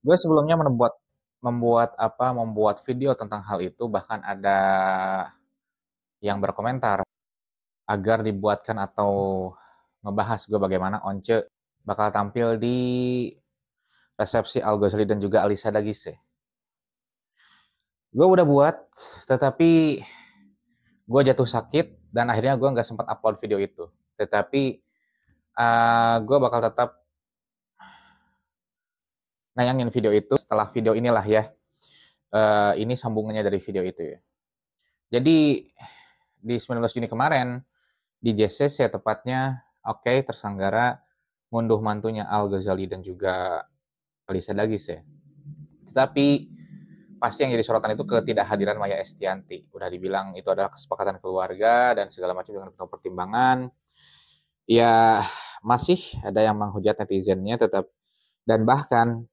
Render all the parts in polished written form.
Gue sebelumnya membuat video tentang hal itu, bahkan ada yang berkomentar agar dibuatkan atau ngebahas gue bagaimana Once bakal tampil di resepsi Al Ghazali dan juga Alisa Dagise. Gue udah buat, tetapi gue jatuh sakit dan akhirnya gue nggak sempat upload video itu. Tetapi gue bakal tetap nayangin video itu setelah video inilah ya. Ini sambungannya dari video itu ya. Jadi di 19 Juni kemarin di JCC tepatnya, terselenggara ngunduh mantunya Al Ghazali dan juga Alisa Dagise. Tetapi pasti yang jadi sorotan itu ketidakhadiran Maya Estianty. Udah dibilang itu adalah kesepakatan keluarga dan segala macam dengan penuh pertimbangan. Ya masih ada yang menghujat netizennya tetap dan bahkan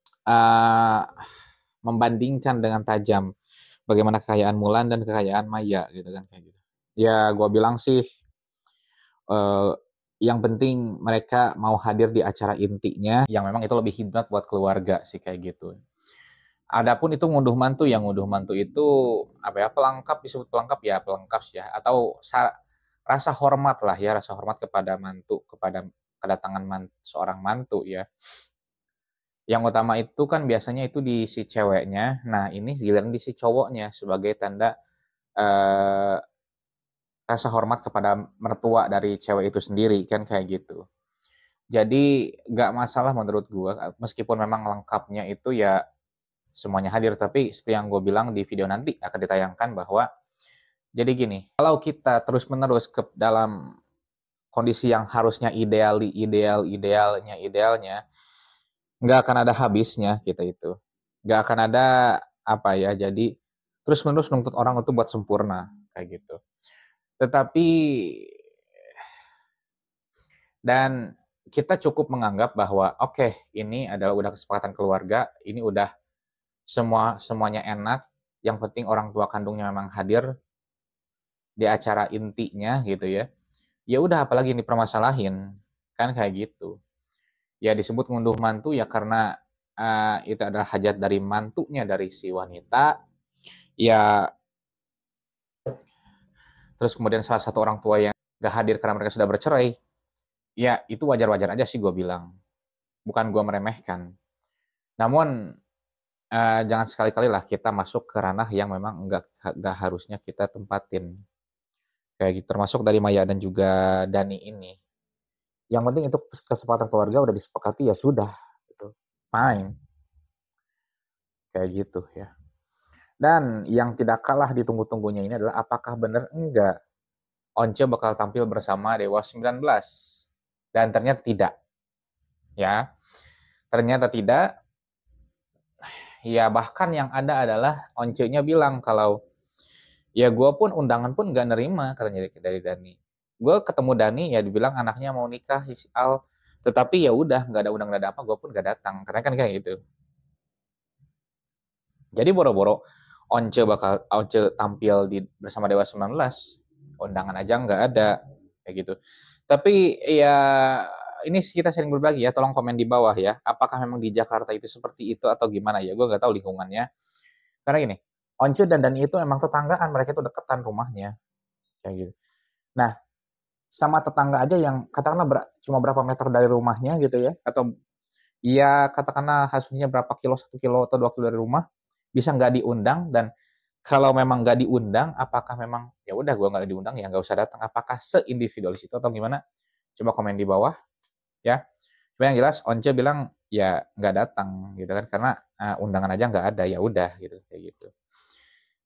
membandingkan dengan tajam bagaimana kekayaan Mulan dan kekayaan Maya gitu kan kayak gitu. Ya gue bilang sih yang penting mereka mau hadir di acara intinya yang memang itu lebih hikmat buat keluarga sih kayak gitu. Adapun itu ngunduh mantu itu disebut pelengkap sih ya atau rasa hormat lah ya, rasa hormat kepada mantu, kepada kedatangan seorang mantu ya. Yang utama itu kan biasanya itu di si ceweknya. Nah, ini giliran di si cowoknya sebagai tanda rasa hormat kepada mertua dari cewek itu sendiri kan kayak gitu. Jadi nggak masalah menurut gue, meskipun memang lengkapnya itu ya semuanya hadir, tapi seperti yang gue bilang di video nanti akan ditayangkan bahwa jadi gini, kalau kita terus-menerus ke dalam kondisi yang harusnya idealnya, nggak akan ada habisnya kita itu. Nggak akan ada jadi terus-menerus nuntut orang itu buat sempurna, kayak gitu. Tetapi, dan kita cukup menganggap bahwa ini adalah udah kesepakatan keluarga, ini udah semuanya enak, yang penting orang tua kandungnya memang hadir di acara intinya gitu ya. Ya udah apalagi ini dipermasalahin, kan kayak gitu. Ya disebut ngunduh mantu ya karena itu adalah hajat dari mantunya dari si wanita. Ya terus kemudian salah satu orang tua yang gak hadir karena mereka sudah bercerai. Ya itu wajar-wajar aja sih gue bilang. Bukan gue meremehkan. Namun jangan sekali-kali lah kita masuk ke ranah yang memang nggak harusnya kita tempatin. Kayak gitu, termasuk dari Maya dan juga Dani ini. Yang penting itu kesepakatan keluarga udah disepakati ya sudah. Gitu. Fine. Kayak gitu ya. Dan yang tidak kalah ditunggu-tunggunya ini adalah apakah benar enggak Once bakal tampil bersama Dewa 19. Dan ternyata tidak. Ya. Ternyata tidak. Ya bahkan yang ada adalah Once-nya bilang kalau ya gue pun undangan pun gak nerima katanya dari Dani. Gue ketemu Dani ya dibilang anaknya mau nikah si Al, tetapi ya udah nggak ada undang nggak ada apa, gue pun gak datang katanya kan kayak gitu. Jadi boro-boro Once tampil bersama Dewa 19, undangan aja nggak ada kayak gitu. Tapi ya ini kita sering berbagi ya, tolong komen di bawah ya. Apakah memang di Jakarta itu seperti itu atau gimana ya? Gue nggak tahu lingkungannya. Karena gini, Once dan Dani itu emang tetanggaan, mereka itu deketan rumahnya kayak gitu. Nah, sama tetangga aja yang katakanlah cuma berapa meter dari rumahnya gitu ya, atau ya katakanlah hasilnya berapa kilo, 1 kilo atau 2 kilo dari rumah, bisa nggak diundang. Dan kalau memang nggak diundang, apakah memang ya udah gue nggak diundang ya nggak usah datang? Apakah seindividualis itu atau gimana? Coba komen di bawah ya. Tapi yang jelas Once bilang ya nggak datang gitu kan karena undangan aja nggak ada, ya udah gitu kayak gitu.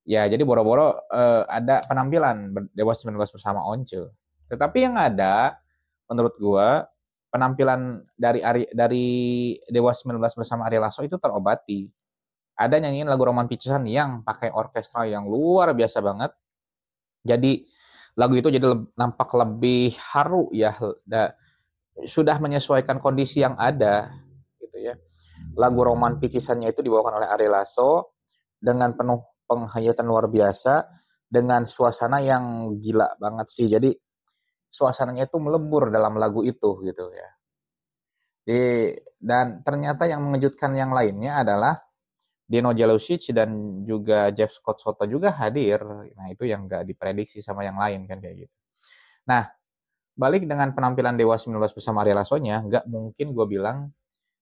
Ya jadi boro-boro ada penampilan Dewa 19 bersama Once. Tetapi yang ada menurut gua penampilan dari Dewa 19 bersama Ari Lasso itu terobati. Ada nyanyiin lagu Roman Picisan yang pakai orkestra yang luar biasa banget. Jadi lagu itu jadi nampak lebih haru ya, sudah menyesuaikan kondisi yang ada gitu ya. Lagu Roman Picisannya itu dibawakan oleh Ari Lasso dengan penuh penghayatan luar biasa dengan suasana yang gila banget sih. Jadi suasananya itu melebur dalam lagu itu gitu ya. Dan ternyata yang mengejutkan yang lainnya adalah Dino Jelusic dan juga Jeff Scott Soto juga hadir. Nah, itu yang nggak diprediksi sama yang lain kan kayak gitu. Nah, balik dengan penampilan Dewa 19 bersama Ari Lasso-nya, nggak mungkin gue bilang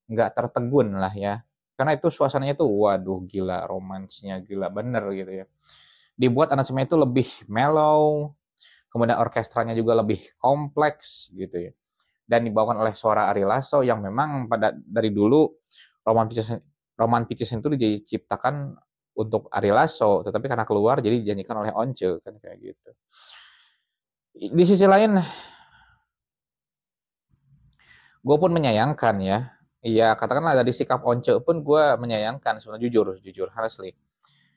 nggak tertegun lah ya. Karena itu suasananya tuh, waduh gila, romansnya gila bener gitu ya. Dibuat aransemen itu lebih mellow, kemudian orkestranya juga lebih kompleks gitu ya. Dan dibawakan oleh suara Ari Lasso yang memang dari dulu Roman Pictures itu diciptakan untuk Ari Lasso, tetapi karena keluar jadi dinyanyikan oleh Once kan kayak gitu. Di sisi lain, gue pun menyayangkan ya. Iya, katakanlah dari sikap Once pun gue menyayangkan sebenarnya, jujur honestly.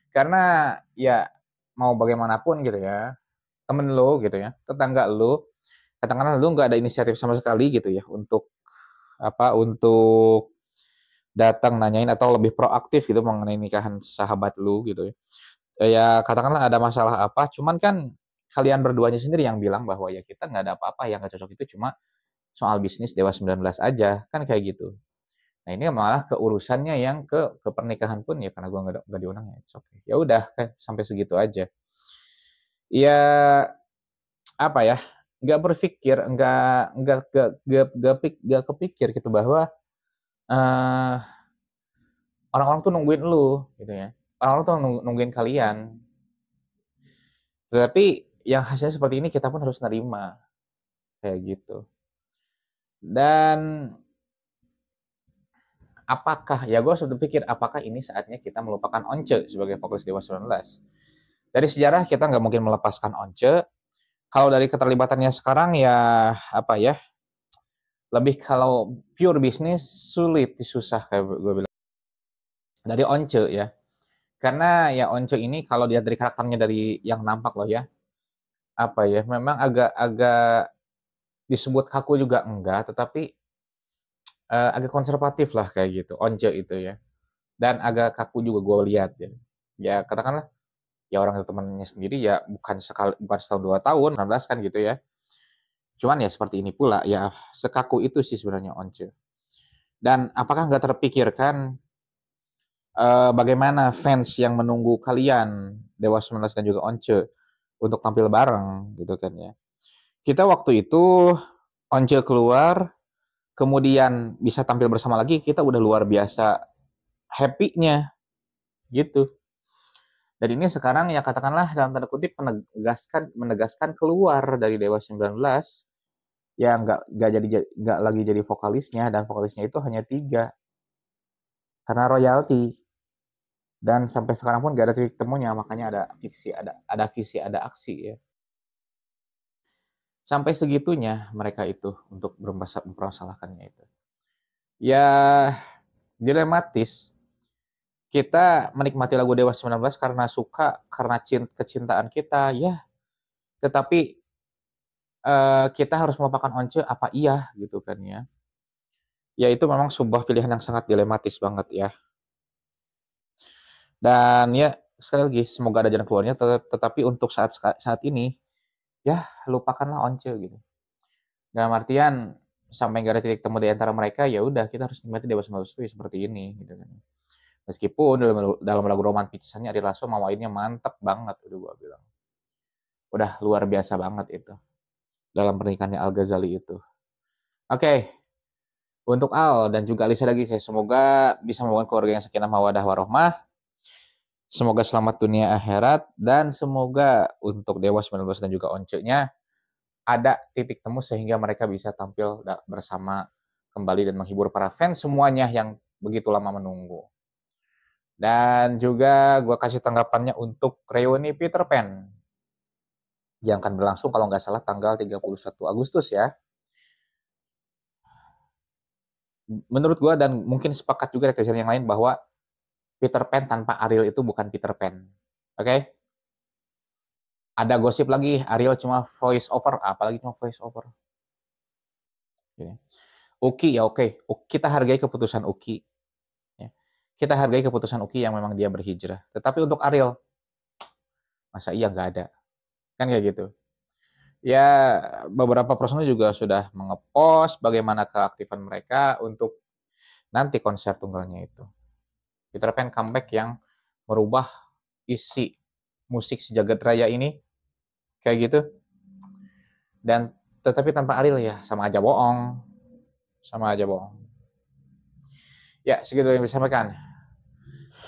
Karena ya mau bagaimanapun gitu ya, temen lo gitu ya, tetangga lo, katakanlah lo nggak ada inisiatif sama sekali gitu ya untuk datang nanyain atau lebih proaktif gitu mengenai nikahan sahabat lu gitu ya. Ya katakanlah ada masalah apa, cuman kan kalian berduanya sendiri yang bilang bahwa ya kita nggak ada apa-apa, yang nggak cocok itu cuma soal bisnis Dewa 19 aja, kan kayak gitu. Nah ini malah keurusannya yang ke pernikahan pun ya karena gue nggak diundang ya, okay. Ya udah kan sampai segitu aja. Ya apa ya, nggak berpikir, nggak kepikir gitu bahwa uh, orang-orang tuh nungguin lu gitu ya. Orang-orang tuh nungguin kalian. Tetapi yang hasilnya seperti ini kita pun harus nerima kayak gitu. Dan apakah ya gue sudah pikir apakah ini saatnya kita melupakan Once sebagai fokus Dewa 19? Dari sejarah kita nggak mungkin melepaskan Once. Kalau dari keterlibatannya sekarang ya apa ya? Lebih kalau pure bisnis sulit, susah kayak gue bilang. Dari Once ya. Karena ya Once ini kalau dilihat dari karakternya dari yang nampak loh ya, apa ya, memang agak-agak disebut kaku juga enggak, tetapi agak konservatif lah kayak gitu, Once itu ya. Dan agak kaku juga gue lihat ya. Ya katakanlah, ya orang temannya sendiri ya bukan setahun 2 tahun, 16 kan gitu ya. Cuman ya seperti ini pula, ya sekaku itu sih sebenarnya Once. Dan apakah nggak terpikirkan bagaimana fans yang menunggu kalian, Dewa 19 dan juga Once, untuk tampil bareng gitu kan ya. Kita waktu itu Once keluar, kemudian bisa tampil bersama lagi, kita udah luar biasa happy-nya gitu. Dan ini sekarang ya katakanlah dalam tanda kutip menegaskan keluar dari Dewa 19 ya nggak lagi jadi vokalisnya, dan vokalisnya itu hanya 3 karena royalti, dan sampai sekarang pun gak ada titik temunya, makanya ada visi ada aksi ya. Sampai segitunya mereka itu untuk mempermasalahkannya itu. Ya dilematis. Kita menikmati lagu Dewa 19 karena suka, karena kecintaan kita, ya. Tetapi kita harus melupakan Once, apa iya gitu kan ya. Ya itu memang sebuah pilihan yang sangat dilematis banget ya. Dan ya sekali lagi semoga ada jalan keluarnya, tetapi untuk saat ini ya lupakanlah Once gitu. Dalam artian sampai gak ada titik temu di antara mereka, ya udah kita harus nikmati Dewa 19 seperti ini gitu kan. Meskipun dalam lagu Roman Pictures-nya Ari Lasso mawainnya mantep banget, udah gua bilang. Udah luar biasa banget itu. Dalam pernikahannya Al Ghazali itu. Oke. Untuk Al dan juga Alisa lagi, saya semoga bisa membangun keluarga yang sakinah mawaddah warohmah. Semoga selamat dunia akhirat, dan semoga untuk Dewa 19 dan juga Once-nya ada titik temu sehingga mereka bisa tampil bersama kembali dan menghibur para fans semuanya yang begitu lama menunggu. Dan juga gue kasih tanggapannya untuk reuni Peter Pan yang akan berlangsung kalau nggak salah tanggal 31 Agustus ya. Menurut gue, dan mungkin sepakat juga netizen yang lain, bahwa Peter Pan tanpa Ariel itu bukan Peter Pan. Oke? Ada gosip lagi, Ariel cuma voice over, apalagi cuma voice over. Uki ya oke. Kita hargai keputusan Uki. Kita hargai keputusan Uki yang memang dia berhijrah. Tetapi untuk Ariel, masa iya nggak ada? Kan kayak gitu. Ya, beberapa personel juga sudah mengepost bagaimana keaktifan mereka untuk nanti konser tunggalnya itu. Peter Pan comeback yang merubah isi musik sejagat raya ini kayak gitu, dan tetapi tanpa Ariel ya sama aja bohong, sama aja bohong. Ya, segitu yang bisa sampaikan.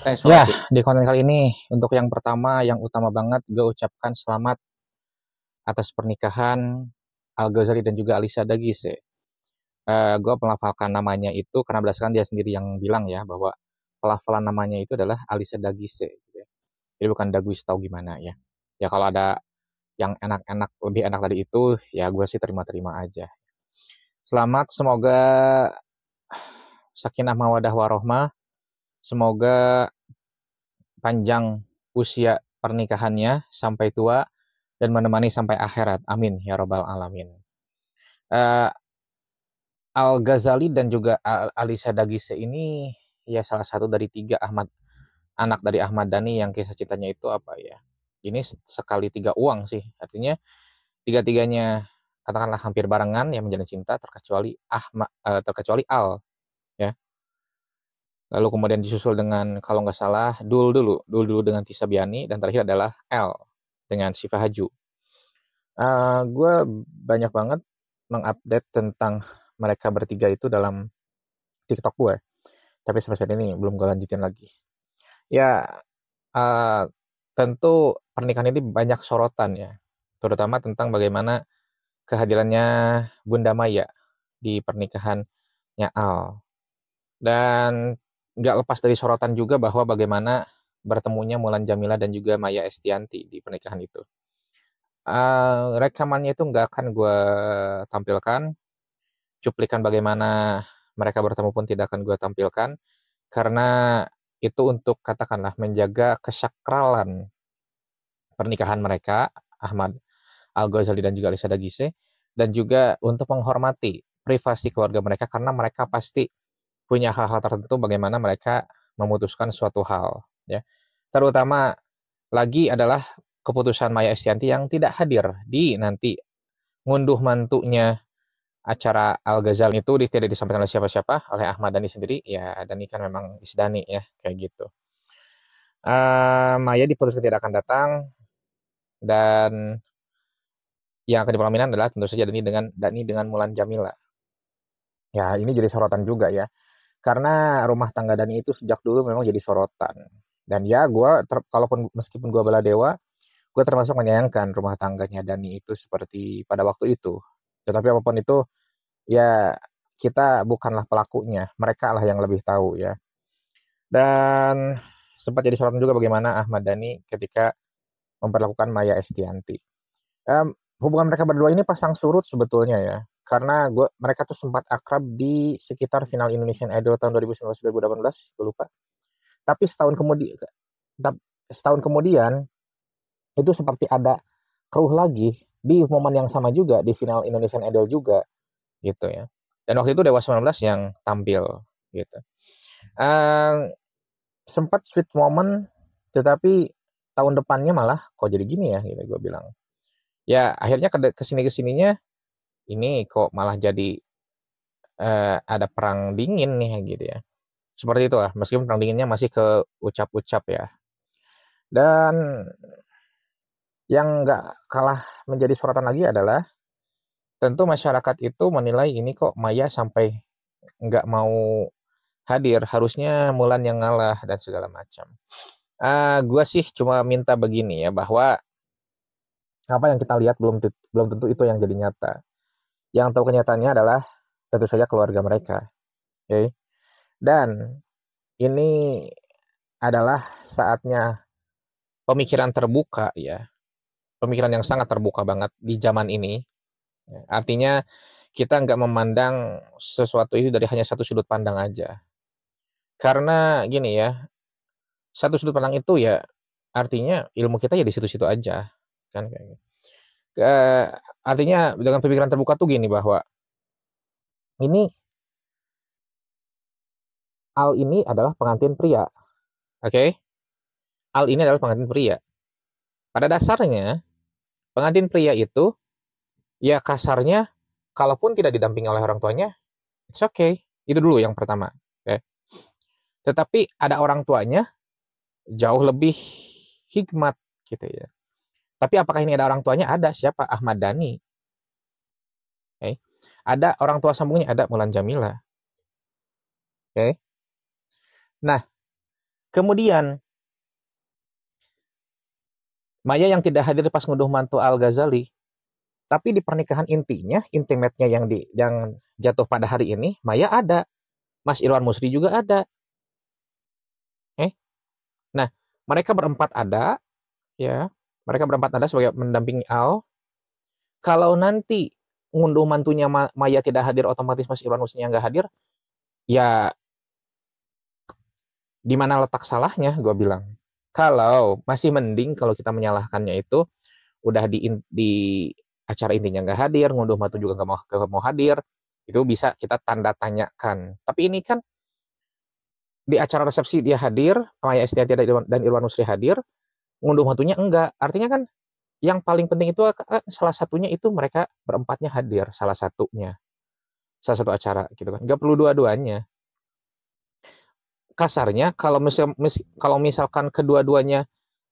Thanks for Ya, watching. di konten kali ini untuk yang pertama yang utama banget gue ucapkan selamat atas pernikahan Al-Ghazali dan juga Alisa Dagise. Gue melafalkan namanya itu karena berdasarkan dia sendiri yang bilang ya bahwa pelafalan namanya itu adalah Alisa Dagise gitu ya. Jadi bukan Daguis tahu gimana ya. Ya kalau ada yang enak-enak lebih enak dari itu ya gue sih terima-terima aja. Selamat, semoga sakinah mawadah warohmah, semoga panjang usia pernikahannya sampai tua dan menemani sampai akhirat. Amin ya robbal alamin. Uh, Al Ghazali dan juga Alisa Dagise ini ya salah satu dari tiga anak dari Ahmad Dhani yang kisah cintanya itu apa ya? Ini sekali tiga uang sih. Artinya tiga-tiganya katakanlah hampir barengan yang menjalin cinta terkecuali Al ya. Lalu kemudian disusul dengan kalau nggak salah Dul dulu dengan Tisa Biani dan terakhir adalah L dengan Syifa Haju. Gue banyak banget mengupdate tentang mereka bertiga itu dalam TikTok gue. Tapi sampai saat ini belum gue lanjutin lagi. Ya, uh, tentu pernikahan ini banyak sorotan ya. Terutama tentang bagaimana kehadirannya Bunda Maya di pernikahannya Al. Dan nggak lepas dari sorotan juga bahwa bagaimana bertemunya Mulan Jamila dan juga Maya Estianti di pernikahan itu. Rekamannya itu nggak akan gue tampilkan, cuplikan bagaimana mereka bertemu pun tidak akan gue tampilkan, karena itu untuk katakanlah menjaga kesakralan pernikahan mereka, Ahmad Al-Ghazali dan juga Alisa Dagise, dan juga untuk menghormati privasi keluarga mereka karena mereka pasti punya hal-hal tertentu bagaimana mereka memutuskan suatu hal, ya. Terutama lagi adalah keputusan Maya Estianti yang tidak hadir di nanti ngunduh mantunya acara Al-Ghazali itu tidak disampaikan oleh siapa-siapa, oleh Ahmad Dhani sendiri. Ya, Dhani kan memang Isdani ya, kayak gitu. Maya diputuskan tidak akan datang, dan yang akan dipelaminan adalah tentu saja Dhani dengan Mulan Jamila. Ya, ini jadi sorotan juga ya. Karena rumah tangga Dhani itu sejak dulu memang jadi sorotan. Dan ya, kalaupun meskipun gue bela dewa, gue termasuk menyayangkan rumah tangganya Dhani itu seperti pada waktu itu. Tetapi apapun itu, ya kita bukanlah pelakunya, mereka lah yang lebih tahu ya. Dan sempat jadi sorotan juga bagaimana Ahmad Dhani ketika memperlakukan Maya Estianti. Hubungan mereka berdua ini pasang surut sebetulnya ya, karena mereka tuh sempat akrab di sekitar final Indonesian Idol tahun 2019-2018, gue lupa. Tapi setahun kemudian itu seperti ada keruh lagi di momen yang sama juga di final Indonesian Idol juga gitu ya. Dan waktu itu Dewa 19 yang tampil gitu. Sempat sweet moment, tetapi tahun depannya malah kok jadi gini ya gitu gue bilang. Ya akhirnya kesininya ini kok malah jadi ada perang dingin nih gitu ya. Seperti itu lah, meskipun perang dinginnya masih ke ucap-ucap ya. Dan yang nggak kalah menjadi sorotan lagi adalah tentu masyarakat itu menilai ini kok Maya sampai nggak mau hadir, harusnya Mulan yang ngalah dan segala macam. Gue sih cuma minta begini ya, bahwa apa yang kita lihat belum tentu itu yang jadi nyata. Yang tahu kenyataannya adalah tentu saja keluarga mereka. Okay? Dan ini adalah saatnya pemikiran terbuka ya. Pemikiran yang sangat terbuka banget di zaman ini. Artinya kita nggak memandang sesuatu itu dari hanya satu sudut pandang aja. Karena gini ya, satu sudut pandang itu ya artinya ilmu kita ya di situ-situ aja. Kan kayak gitu. Artinya dengan pemikiran terbuka tuh gini, bahwa ini Al ini adalah pengantin pria. Oke? Okay? Al ini adalah pengantin pria. Pada dasarnya pengantin pria itu Ya kasarnya, kalaupun tidak didampingi oleh orang tuanya, it's okay. Itu dulu yang pertama. Oke. Tetapi ada orang tuanya jauh lebih hikmat gitu ya. Tapi apakah ini ada orang tuanya? Ada. Siapa? Ahmad Dhani. Oke. Ada orang tua sambungnya, ada Mulan Jamila. Oke. Nah, kemudian Maya yang tidak hadir pas ngunduh mantu Al-Ghazali, tapi di pernikahan intinya, intimate-nya yang jatuh pada hari ini, Maya ada. Mas Irwan Musri juga ada. Nah, mereka berempat ada, ya. Mereka berempat ada sebagai mendampingi Al. Kalau nanti ngunduh mantunya Maya tidak hadir, otomatis Mas Irwan Musri nggak hadir, ya di mana letak salahnya, gue bilang. Kalau masih mending kalau kita menyalahkannya itu udah di acara intinya nggak hadir, ngunduh mantu juga nggak mau hadir, itu bisa kita tanda tanyakan. Tapi ini kan di acara resepsi dia hadir, Maya Estianty dan Irwan Nusri hadir, ngunduh mantunya enggak. Artinya kan yang paling penting itu salah satunya itu mereka berempatnya hadir, salah satu acara gitu kan. Nggak perlu dua-duanya. Kasarnya kalau misalkan kedua-duanya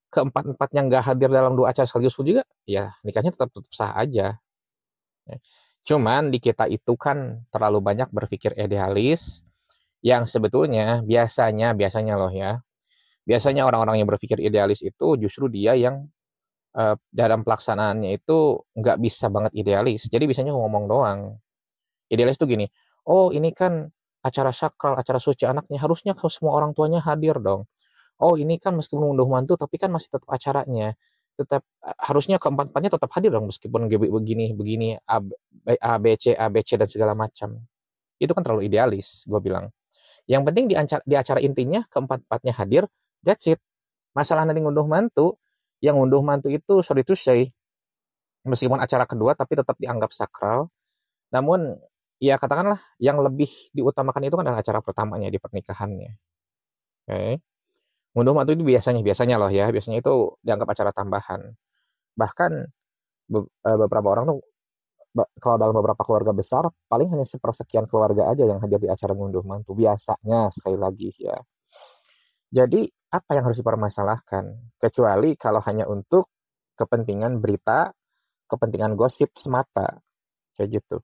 keempat-empatnya nggak hadir dalam dua acara sekaligus pun juga, ya nikahnya tetap sah aja. Cuman di kita itu kan terlalu banyak berpikir idealis, yang sebetulnya biasanya loh ya, biasanya orang-orang yang berpikir idealis itu justru dia yang dalam pelaksanaannya itu nggak bisa banget idealis. Jadi biasanya ngomong doang. Idealis itu gini, oh ini kan acara sakral, acara suci anaknya, harusnya semua orang tuanya hadir dong. Oh ini kan meskipun unduh mantu, tapi kan masih tetap acaranya. Tetap harusnya keempat-empatnya tetap hadir dong, meskipun begini, A, B, C, dan segala macam. Itu kan terlalu idealis, gue bilang. Yang penting di acara intinya, keempat-empatnya hadir, that's it. Masalah nanti ngunduh mantu, yang ngunduh mantu itu, sorry to say, meskipun acara kedua, tapi tetap dianggap sakral. Namun, ya katakanlah, yang lebih diutamakan itu kan adalah acara pertamanya di pernikahannya. Oke. Okay. Ngunduh mantu itu biasanya loh ya, biasanya itu dianggap acara tambahan. Bahkan beberapa orang tuh, kalau dalam beberapa keluarga besar, paling hanya sepersekian keluarga aja yang hadir di acara ngunduh mantu. Biasanya, sekali lagi ya. Jadi, apa yang harus dipermasalahkan? Kecuali kalau hanya untuk kepentingan berita, kepentingan gosip semata. Kayak gitu.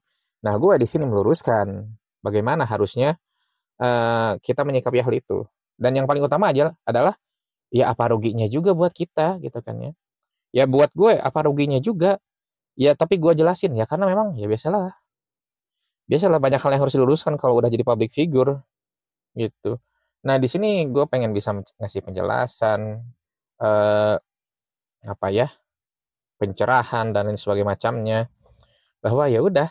Nah, gue di sini meluruskan bagaimana harusnya kita menyikapi hal itu. Dan yang paling utama aja adalah, ya apa ruginya juga buat kita, gitu kan ya. Ya buat gue, apa ruginya juga. Ya tapi gue jelasin ya, karena memang ya biasalah banyak hal yang harus diluruskan kalau udah jadi public figure gitu. Nah di sini gue pengen bisa ngasih penjelasan, eh, apa ya, pencerahan dan lain sebagainya macamnya, bahwa ya udah,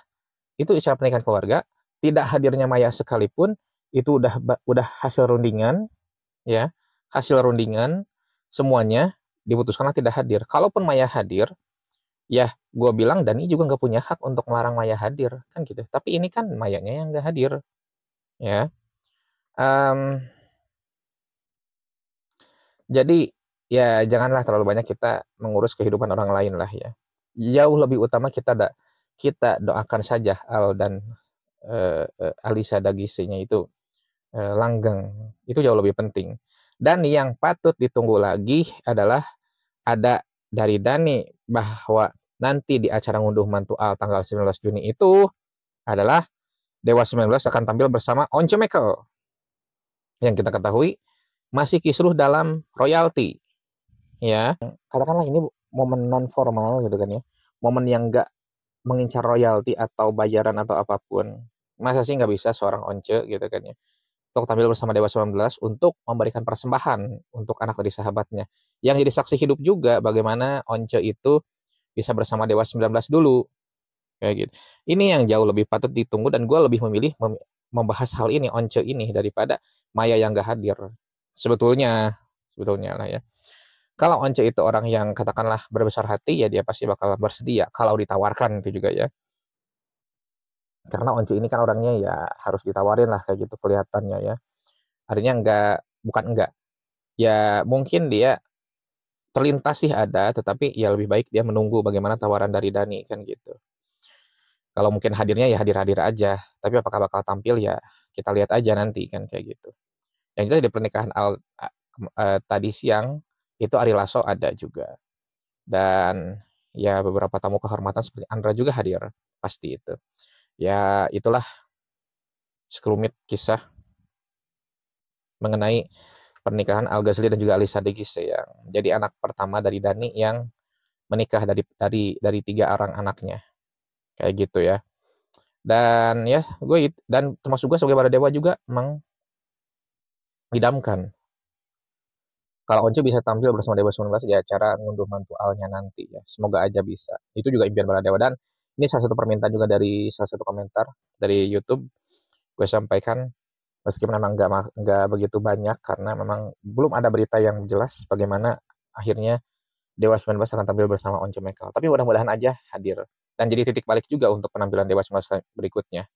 itu acara pernikahan keluarga, tidak hadirnya Maya sekalipun itu udah hasil rundingan ya, hasil rundingan semuanya diputuskanlah tidak hadir. Kalaupun Maya hadir, ya gue bilang Dani juga nggak punya hak untuk melarang Maya hadir kan gitu. Tapi ini kan Mayanya yang nggak hadir ya. Jadi ya janganlah terlalu banyak kita mengurus kehidupan orang lain lah ya. Jauh lebih utama kita doakan saja Al dan Alisa Dagisinya itu langgeng. Itu jauh lebih penting. Dan yang patut ditunggu lagi adalah ada dari Dani bahwa nanti di acara ngunduh mantu Al tanggal 19 Juni itu adalah Dewa 19 akan tampil bersama Once Mekel. Yang kita ketahui masih kisruh dalam royalti. Ya, katakanlah ini momen non formal gitu kan ya. Momen yang nggak mengincar royalti atau bayaran atau apapun. Masa sih nggak bisa seorang Once gitu kan ya, untuk tampil bersama Dewa 19 untuk memberikan persembahan untuk anak dari sahabatnya. Yang jadi saksi hidup juga bagaimana Once itu bisa bersama Dewa 19 dulu. Kayak gitu. Ini yang jauh lebih patut ditunggu dan gue lebih memilih membahas hal ini, Once ini, daripada Maya yang gak hadir. Sebetulnya lah ya. Kalau Once itu orang yang katakanlah berbesar hati, ya dia pasti bakal bersedia kalau ditawarkan itu juga ya. Karena Once ini kan orangnya ya harus ditawarin lah kayak gitu kelihatannya ya. Artinya bukan enggak. Ya mungkin dia terlintas sih ada, tetapi ya lebih baik dia menunggu bagaimana tawaran dari Dani kan gitu. Kalau mungkin hadirnya ya hadir-hadir aja, tapi apakah bakal tampil ya kita lihat aja nanti kan kayak gitu. Yang itu di pernikahan tadi siang itu Ari Lasso ada juga. Dan ya beberapa tamu kehormatan seperti Andra juga hadir pasti itu. Ya itulah sekelumit kisah mengenai pernikahan Al Ghazali dan juga Alisa Degise yang jadi anak pertama dari Dani yang menikah dari 3 orang anaknya kayak gitu ya. Dan ya gue dan termasuk gue sebagai Baradewa juga emang idamkan kalau Once bisa tampil bersama Dewa 19 di acara ngunduh mantu Alnya nanti ya. Semoga aja bisa. Itu juga impian Baradewa dan ini salah satu permintaan juga dari salah satu komentar dari YouTube gue sampaikan meskipun memang nggak begitu banyak karena memang belum ada berita yang jelas bagaimana akhirnya Dewa 19 akan tampil bersama Once Mekel. Tapi mudah-mudahan aja hadir dan jadi titik balik juga untuk penampilan Dewa 19 berikutnya.